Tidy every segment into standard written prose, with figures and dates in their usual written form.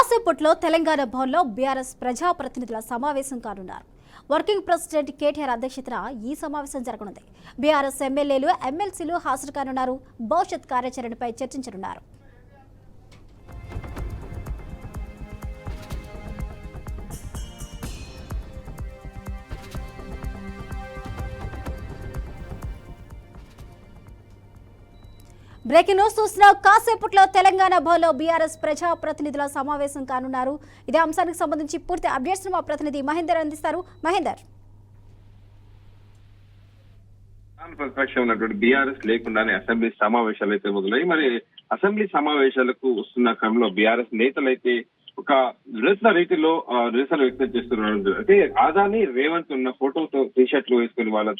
కాసేపట్లో తెలంగాణ భవన్లో బీఆర్ఎస్ ప్రజాప్రతినిధుల సమావేశం కానున్నారు. వర్కింగ్ ప్రెసిడెంట్ కేటీఆర్ అధ్యక్షతన ఈ సమావేశం జరగనుంది. బీఆర్ఎస్ ఎమ్మెల్యేలు, ఎమ్మెల్సీలు హాజరు కానున్నారు. భవిష్యత్ కార్యాచరణపై చర్చించనున్నారు. బ్రేకింగ్ న్యూస్ చూసిన కాసేపట్లో తెలంగాణ భవన్లో బీఆర్ఎస్ ప్రజాప్రతినిధుల సమావేశం కానున్నారు. ఇదే అంశానికి సంబంధించి పూర్తి అప్డేట్స్ మా ప్రతినిధి మహేందర్ అందిస్తారు. మహేందర్, ప్రతిపక్షం ఉన్నటువంటి బీఆర్ఎస్ లేకుండానే అసెంబ్లీ సమావేశాలు అయితే మొదలై మరి అసెంబ్లీ సమావేశాలకు వస్తున్న క్రమంలో బీఆర్ఎస్ నేతలు అయితే ఒక నిరసన రీతిలో నిరసన వ్యక్తం చేస్తున్నారు. అయితే ఆదాని రేవంత్ ఉన్న ఫోటోతో టీషర్ట్లు వేసుకుని వాళ్ళ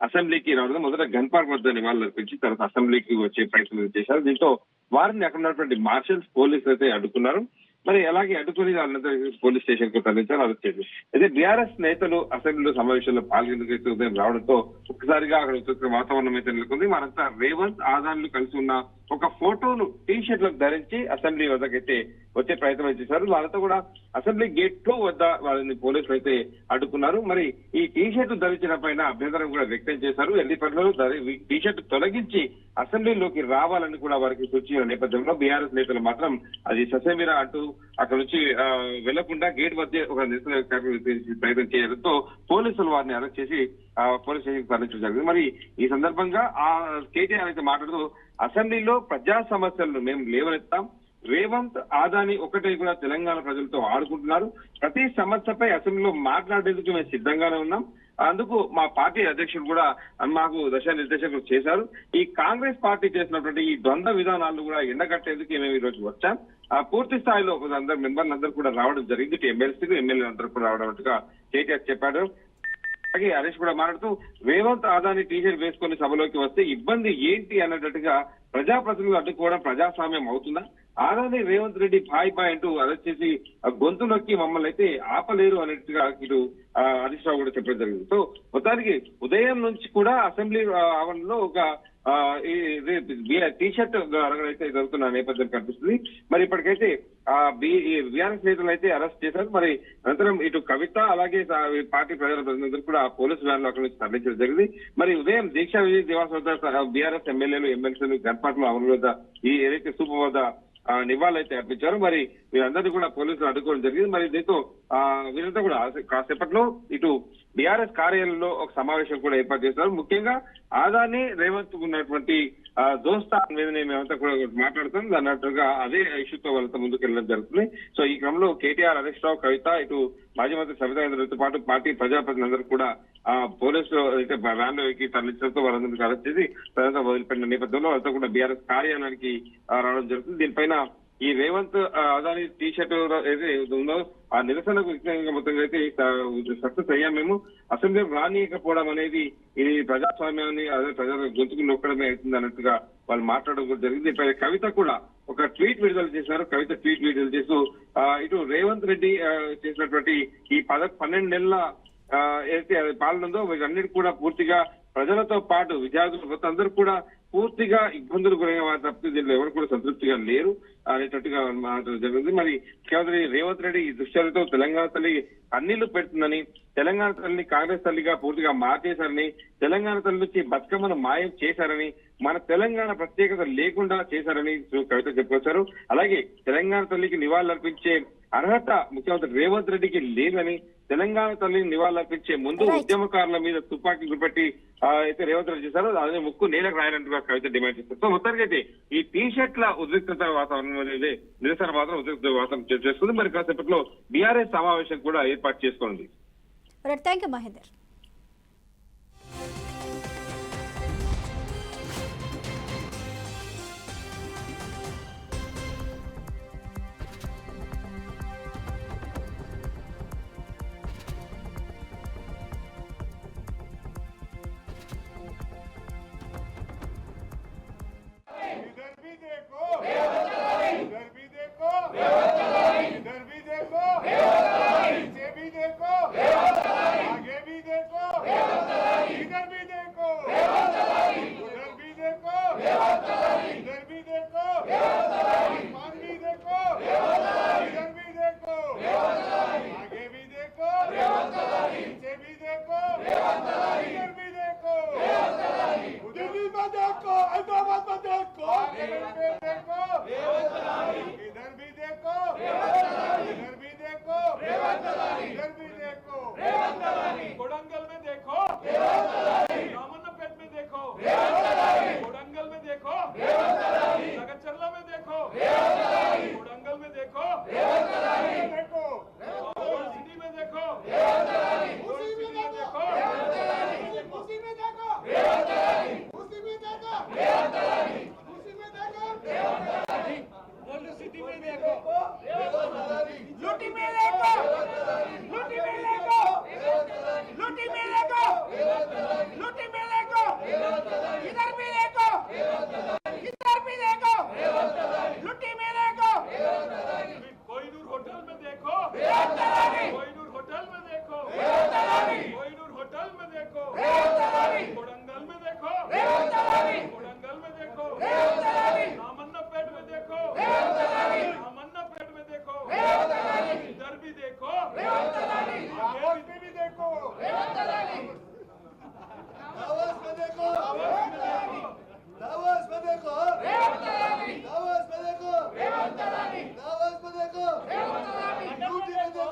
అసెంబ్లీకి రావడం మొదట గన్ పార్క్ వద్ద నివాళులు అర్పించి తర్వాత అసెంబ్లీకి వచ్చే ప్రయత్నం చేశారు. దీంతో వారిని అక్కడ ఉన్నటువంటి మార్షల్స్ పోలీసులు అయితే అడ్డుకున్నారు. మరి అలాగే అడ్డుకుని వాళ్ళంతా పోలీస్ స్టేషన్ కు తరలించారు. అరెస్ట్ చేసి అయితే బీఆర్ఎస్ నేతలు అసెంబ్లీలో సమావేశంలో పాల్గొనేందుకు ఉదయం రావడంతో ఒక్కసారిగా అక్కడ వాతావరణం అయితే నెలకొంది. వారంతా రేవంత్ ఆదాన్లు కలిసి ఉన్న ఒక ఫోటోను టీ షర్ట్లకు ధరించి అసెంబ్లీ వద్దకైతే వచ్చే ప్రయత్నం చేశారు. వాళ్ళతో కూడా అసెంబ్లీ గేట్ వద్ద వాళ్ళని పోలీసులు అయితే అడ్డుకున్నారు. మరి ఈ టీ షర్ట్ ధరించిన పైన అభ్యంతరం కూడా వ్యక్తం చేశారు. ఎన్ని పనులు టీ షర్ట్ తొలగించి అసెంబ్లీలోకి రావాలని కూడా వారికి సూచించిన నేపథ్యంలో బీఆర్ఎస్ నేతలు మాత్రం అది ససేమిరా అంటూ అక్కడ నుంచి వెళ్లకుండా గేట్ వద్ద ఒక నిరసన ప్రయత్నం చేయడంతో పోలీసులు వారిని అరెస్ట్ చేసి పోలీస్ స్టేషన్ తరలించడం జరిగింది. మరి ఈ సందర్భంగా కేటీఆర్ అయితే మాట్లాడుతూ అసెంబ్లీలో ప్రజా సమస్యలను మేము లేవనెత్తాం. రేవంత్ ఆదాని ఒకటే కూడా తెలంగాణ ప్రజలతో ఆడుకుంటున్నారు. ప్రతి సమస్యపై అసెంబ్లీలో మాట్లాడేందుకు మేము సిద్ధంగానే ఉన్నాం. అందుకు మా పార్టీ అధ్యక్షుడు కూడా మాకు దిశానిర్దేశకులు చేశారు. ఈ కాంగ్రెస్ పార్టీ చేసినటువంటి ఈ ద్వంద్వ విధానాలను కూడా ఎండగట్టేందుకు మేము ఈ రోజు వచ్చాం. పూర్తి స్థాయిలో అందరు మెంబర్లు అందరూ కూడా రావడం జరిగింది. ఎమ్మెల్సీలు, ఎమ్మెల్యేలు అందరూ కూడా రావడం కేటీఆర్ చెప్పాడు. అలాగే హరీష్ కూడా మాట్లాడుతూ రేవంత్ ఆదాని టీషర్ట్ వేసుకుని సభలోకి వస్తే ఇబ్బంది ఏంటి అన్నట్టుగా ప్రజాప్రతినిధులు అడ్డుకోవడం ప్రజాస్వామ్యం అవుతుందా? ఆదాని రేవంత్ రెడ్డి బాయ్ బాయ్ అంటూ అరెస్ట్ చేసి గొంతు నొక్కి మమ్మల్ని అయితే ఆపలేరు అన్నట్టుగా ఇటు హరీష్ రావు కూడా చెప్పడం జరిగింది. సో మొత్తానికి ఉదయం నుంచి కూడా అసెంబ్లీ ఆవరణలో ఒక టీ షర్ట్ అయితే జరుగుతున్న నేపథ్యం కనిపిస్తుంది. మరి ఇప్పటికైతే బీఆర్ఎస్ నేతలు అయితే అరెస్ట్ చేశారు. మరి అనంతరం ఇటు కవిత అలాగే పార్టీ ప్రజల ప్రతినిధులు కూడా పోలీసు వ్యాన్లు అక్కడి నుంచి తరలించడం జరిగింది. మరి ఉదయం దీక్షా విజయ్ దివాస్ వద్ద బీఆర్ఎస్ ఎమ్మెల్యేలు, ఎమ్మెల్సీలు గన్పాట్లో అమలు వద్ద ఈ ఏదైతే సూపర్ వద్ద నివాళులైతే అర్పించారు. మరి వీరందరినీ కూడా పోలీసులు అడ్డుకోవడం జరిగింది. మరి దీంతో వీరంతా కూడా కాసేపట్లో ఇటు బీఆర్ఎస్ కార్యాలయంలో ఒక సమావేశం కూడా ఏర్పాటు చేస్తారు. ముఖ్యంగా ఆదాని రేవంత్ ఉన్నటువంటి దోస్తాన్ మీద మేమంతా కూడా మాట్లాడుతాం అన్నట్టుగా అదే ఇష్యూతో వాళ్ళతో ముందుకు వెళ్ళడం జరుగుతుంది. సో ఈ క్రమంలో కేటీఆర్, హరీష్ రావు, కవిత, ఇటు మాజీ మంత్రి సబితా ఇంద్రతో పాటు పార్టీ ప్రజాప్రతినిధులందరూ కూడా పోలీసులు అయితే వ్యాన్లో ఎక్కి తరలించడంతో వాళ్ళందరికీ అరెస్ట్ చేసి ప్రజలతో వదిలిపెట్టిన నేపథ్యంలో వాళ్ళతో కూడా బీఆర్ఎస్ కార్యాలయానికి రావడం జరుగుతుంది. దీనిపైన ఈ రేవంత్ అదాని టీ షర్ట్ ఏదైతే ఉందో ఆ నిరసనకు మొత్తంగా అయితే సక్సెస్ అయ్యాం. మేము అసెంబ్లీ రానియకపోవడం అనేది ఇది ప్రజాస్వామ్యాన్ని అదే ప్రజల గొంతుకు నొక్కడమే అవుతుంది అన్నట్టుగా వాళ్ళు మాట్లాడడం కూడా జరిగింది. కవిత కూడా ఒక ట్వీట్ విడుదల చేశారు. కవిత ట్వీట్ విడుదల చేస్తూ ఇటు రేవంత్ రెడ్డి చేసినటువంటి ఈ 12 నెలల ఏదైతే పాలన ఉందో వీటన్నిటి కూడా పూర్తిగా ప్రజలతో పాటు విద్యార్థులు అందరూ కూడా పూర్తిగా ఇబ్బందులు గురైన వారు తప్పితే దీంట్లో ఎవరు కూడా సంతృప్తిగా లేరు అనేటట్టుగా జరిగింది. మరి ముఖ్యమంత్రి రేవంత్ రెడ్డి ఈ దృశ్యాలతో తెలంగాణ తల్లి అన్నిళ్లు పెడుతుందని, తెలంగాణ తల్లిని కాంగ్రెస్ తల్లిగా పూర్తిగా మార్చేశారని, తెలంగాణ తల్లి నుంచి బతుకమ్మను మాయం చేశారని, మన తెలంగాణ ప్రత్యేకత లేకుండా చేశారని కవిత చెప్పుకొచ్చారు. అలాగే తెలంగాణ తల్లికి నివాళులర్పించే అర్హత ముఖ్యమంత్రి రేవంత్ రెడ్డికి లేదని, తెలంగాణ తల్లిని నివాళులర్పించే ముందు ఉద్యమకారుల మీద తుపాకీ గురిపెట్టి అయితే రేవంత్ రెడ్డి చేశారు. అదే ముక్కు నేలకు రాయాలంటూ కవిత డిమాండ్ చేస్తారు. సో మొత్తానికి అయితే ఈ టీ షర్ట్ల ఉద్రిక్తత వాతావరణం అనేది నిరసన మాత్రం ఉద్రిక్త వాతావరణం చేస్తుంది. మరి కాసేపట్లో బీఆర్ఎస్ సమావేశం కూడా ఏర్పాటు చేసుకోండి. Thank you Mahender. इधर भी देखो, नीचे भी देखो, आगे भी देखो। होटल में देखो, कोहिनूर होटल में देखो, कोहिनूर होटल में देखो, कोडंगल में देखो, कोडंगल में देखो, रामन्नापेट में देखो, रामन्नापेट में देखो, इधर भी देखो, आगे भी देखो, दावोस में देखो, दावोस में देखो, दावोस में देखो, दावोस में देखो, यूटी में देखो,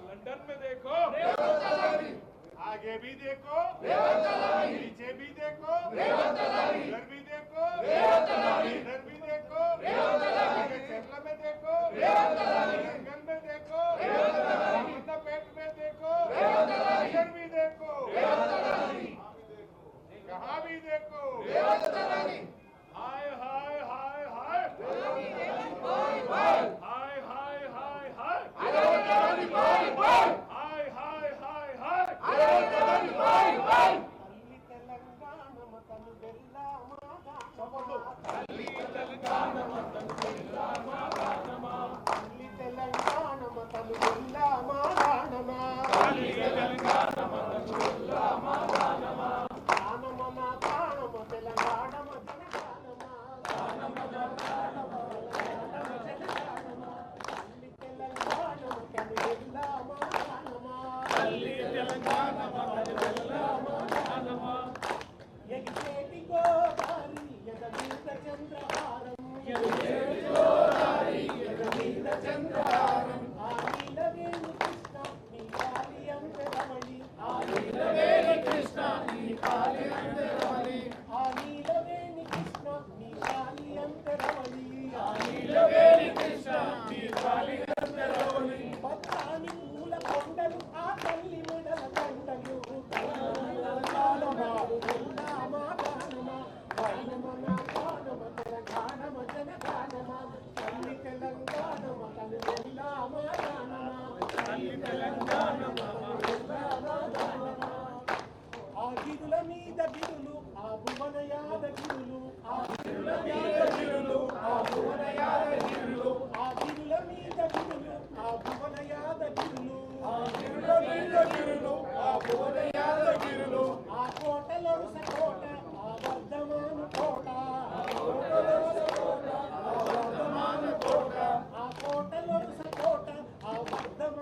लंदन में देखो, आगे भी देखो, पीछे भी देखो, इधर भी देखो, इधर भी देखो, केरला में देखो, जंगल में देखो, पेट में देखो, इधर भी देखो, कहाँ भी देखो, हाय हाय हाय हाय, हाय हाय हाय हाय, हाय हाय हाय हाय, చంద్రహారం